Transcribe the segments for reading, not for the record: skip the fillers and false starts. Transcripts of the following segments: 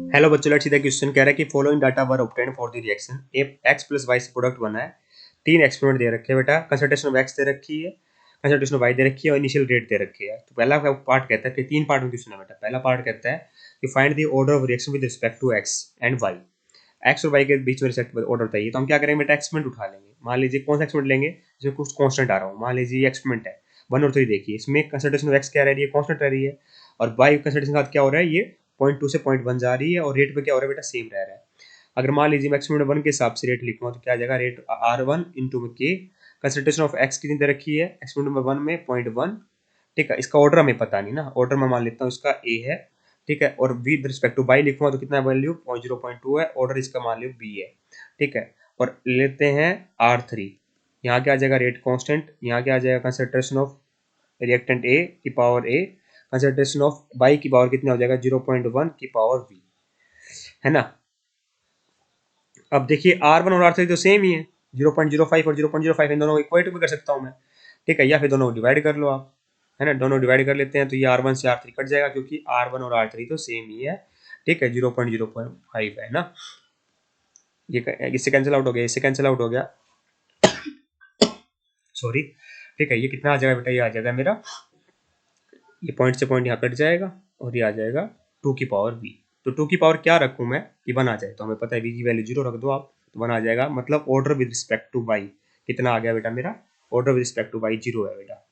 Hello बच्चों, let's see the question कह रहा है कि following data were obtained for the reaction A X plus Y से प्रोडक्ट बना है। तीन एक्सपेरिमेंट दे रखे हैं बेटा, कंसंट्रेशन ऑफ एक्स दे रखी है, कंसंट्रेशन ऑफ वाई दे रखी है और इनिशियल रेट दे रखी है। तो पहला पार्ट कहता है कि तीन पार्ट में क्वेश्चन है बेटा। पहला पार्ट कहता है कि find the order of reaction with respect to X and Y. X और वाई के बीच में रिस्पेक्ट ऑर्डर बताइए। तो हम क्या करेंगे बेटा, एक्सपेरिमेंट उठा लेंगे। मान लीजिए कौन सा एक्सपेरिमेंट लेंगे जिसमें कुछ कांस्टेंट आ रहा हो। मान लीजिए ये एक्सपेरिमेंट है 1 और 3। देखिए इसमें कंसंट्रेशन ऑफ एक्स क्या रह रही है, कांस्टेंट रह रही है, और वाई कंसंट्रेशन के साथ क्या हो रहा है, ये 0.2 से 0.1 जा रही है, और रेट पे क्या हो रहा है बेटा, सेम रह रहा है। अगर मान लीजिए मैं एक्सपेरिमेंट 1 के हिसाब से रेट लिखूंगा तो क्या आ जाएगा, रेट R1 इंटू में के। कंसंट्रेशन ऑफ एक्स कितनी दे रखी है एक्सपेरिमेंट नंबर 1 में 0.1। ठीक है, इसका ऑर्डर हमें पता नहीं ना, ऑर्डर मैं मान लेता हूँ इसका ए है। ठीक है, और विद रिस्पेक्ट टू बाई लिखूंगा तो कितना वैल्यू 0.2 है, ऑर्डर इसका मान लो बी है। ठीक है, और लेते हैं R3। यहाँ क्या आ जाएगा, रेट कांस्टेंट। यहाँ क्या आ जाएगा, कंसंट्रेशन ऑफ रिएक्टेंट ए की power A, concentration of by की पावर कितना हो जाएगा 0.1 की पावर वी, है ना। अब देखिए R1 और R3 तो सेम ही है, 0.05 और 0.05, इन दोनों को इक्वेट भी कर सकता हूँ मैं। ठीक है, या फिर दोनों को डिवाइड कर लो आप, है ना। दोनों डिवाइड कर लेते हैं तो ये R1 से R3 कट जाएगा, क्योंकि R1 और R3 तो सेम ही है। ठीक है, 0.05 है ना। ये इससे कैंसिल आउट हो गया, इससे कैंसिल आउट हो गया, सॉरी। ठीक है, ये कितना आ जाएगा बेटा, ये आ जाएगा मेरा, ये पॉइंट से पॉइंट यहाँ कट जाएगा और ये आ जाएगा 2 की पावर v। तो 2 की पावर क्या रखूँ मैं कि 1 आ जाए, तो हमें पता है v की वैल्यू 0 रख दो आप, तो 1 आ जाएगा। मतलब order with respect to y कितना आ गया बेटा मेरा, order with respect to y 0 है बेटा।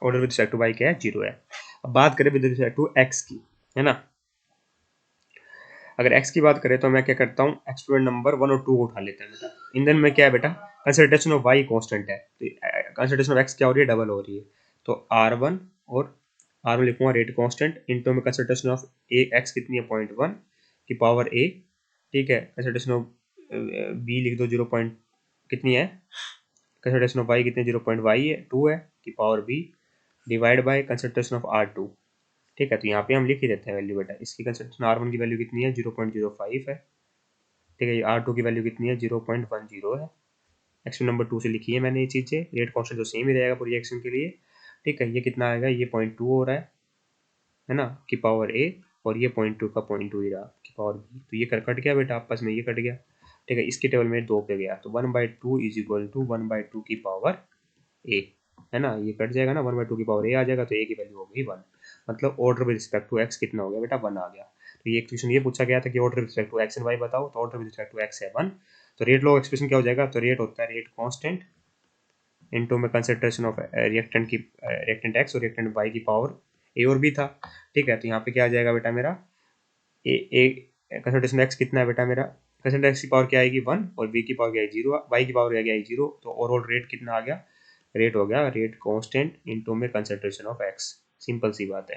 Order with respect to y क्या है, 0 है। अब बात करें विद रिस्पेक्ट टू x की, है ना। अगर x की बात करें तो मैं क्या करता हूँ, एक्सपेरिमेंट नंबर 1 और 2 को उठा लेते हैं बेटा। ईंधन में क्या है बेटा, कंसंट्रेशन ऑफ y कांस्टेंट है, तो कंसंट्रेशन ऑफ x क्या हो रही है, डबल हो रही है। तो R1 और R1 लिखूंगा रेट कांस्टेंट इनटू में कंसंट्रेशन ऑफ ए एक्स कितनी है 0.1 की पावर a। ठीक है, कंसंट्रेशन ऑफ b लिख दो 0 पॉइंट कितनी है, कंसंट्रेशन ऑफ y कितनी 0.y है 2 है की power b, divide by concentration of R2। ठीक है, तो यहाँ पे हम लिख ही देते हैं वैल्यू बेटा। इसकी कंसंट्रेशन R1 की वैल्यू कितनी है 0.05 है। ठीक है, R2 की वैल्यू कितनी है 0.10 है। एक्शन नंबर 2 से लिखी है मैंने ये चीज़ें, रेट कांस्टेंट तो सेम ही रहेगा पूरी एक्शन के लिए। ठीक है, ये कितना आएगा, ये 0.2 हो रहा है ना, की पावर a, और ये 0.2 का 0.2 ही रहा की पावर b। तो ये कट गया बेटा आपस में, ये कट गया। ठीक है, इसके टेबल में 2 पे गया, तो 1/2 इज इक्वल टू 1/2 की पावर a, है ना। ये कट जाएगा ना, 1/2 की पावर a आ जाएगा, तो a की वैल्यू हो गई 1। मतलब order with respect to x कितना हो गया बेटा, 1 आ गया। तो ये क्वेश्चन ये पूछा गया था कि order with respect to x and y बताओ, तो order with respect to x है 1। तो रेट लॉ एक्सप्रेशन क्या हो जाएगा, तो रेट होता है रेट कांस्टेंट इनटू में कंसंट्रेशन ऑफ रिएक्टेंट की रिएक्टेंट x और रिएक्टेंट y की पावर a और b था। ठीक है, तो यहाँ पे क्या आ जाएगा बेटा मेरा, ए कंसंट्रेशन x कितना है बेटा मेरा, कंसंट्रेशन x की पावर क्या आएगी 1, और b की पावर क्या है 0, y की पावर क्या है 0। तो ओवरऑल रेट कितना आ गया, रेट हो गया रेट कांस्टेंट इनटू में कंसंट्रेशन ऑफ x। सिंपल सी बात है।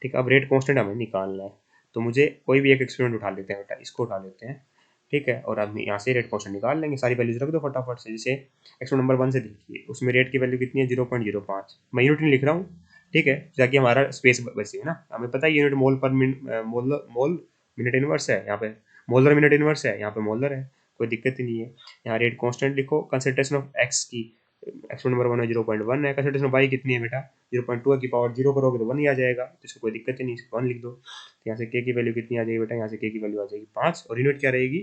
ठीक है, अब रेट कांस्टेंट हमें निकालना है, तो मुझे कोई भी एक एक्सपेरिमेंट उठा लेते हैं बेटा, इसको उठा लेते हैं। ठीक है, और अब यहाँ से रेट कांस्टेंट निकाल लेंगे, सारी वैल्यूज रख दो फटाफट से। जैसे एक्सपेरिमेंट नंबर 1 से देखिए, उसमें रेट की वैल्यू कितनी है 0.05। मैं यूनिट नहीं लिख रहा हूँ, ठीक है, ताकि हमारा स्पेस बचे, है ना। हमें पता है यूनिट मोल पर मोल मिनट इनवर्स है, यहाँ पे मोलर मिनट इनवर्स है, यहाँ पे मोलर है, कोई दिक्कत ही नहीं है। यहाँ रेट कांस्टेंट लिखो, कंसंट्रेशन ऑफ एक्स की एक्सपेरिमेंट नंबर 1 में 0.1 है, कंसंट्रेशन ऑफ वाई कितनी है बेटा 0.2 की पावर 0 करोगे तो 1 ही आ जाएगा, तो इसको कोई दिक्कत ही नहीं, 1 लिख दो। तो यहाँ से के की वैल्यू कितनी आ जाएगी बेटा, यहाँ से के की वैल्यू आ जाएगी 5, और यूनिट क्या रहेगी,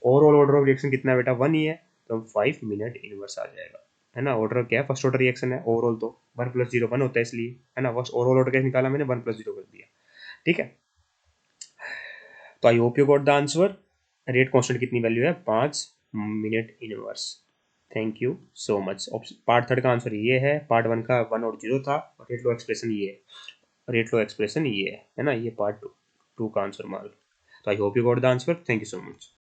ओवरऑल ऑर्डर ऑफ रिएक्शन कितना है बेटा 1 ही है, तो 5 मिनट इनवर्स आ जाएगा, है ना। ऑर्डर क्या है, फर्स्ट ऑर्डर रिएक्शन है, ओवरऑल तो 1 + 0 1 होता है इसलिए, है ना। फर्स्ट ओवरऑल ऑर्डर कैसे निकाला मैंने, 1 + 0 कर दिया। ठीक है, तो I hope you got the answer. Rate constant कितनी वैल्यू है 5 minute inverse. Thank you so much. Part 3 का आंसर ये है, पार्ट 1 का 1 और 0 था, और रेट लो एक्सप्रेशन ये है, रेट लो एक्सप्रेशन ये है ना। ये पार्ट 2 का आंसर मान लो। तो I hope you got the answer, thank you so much.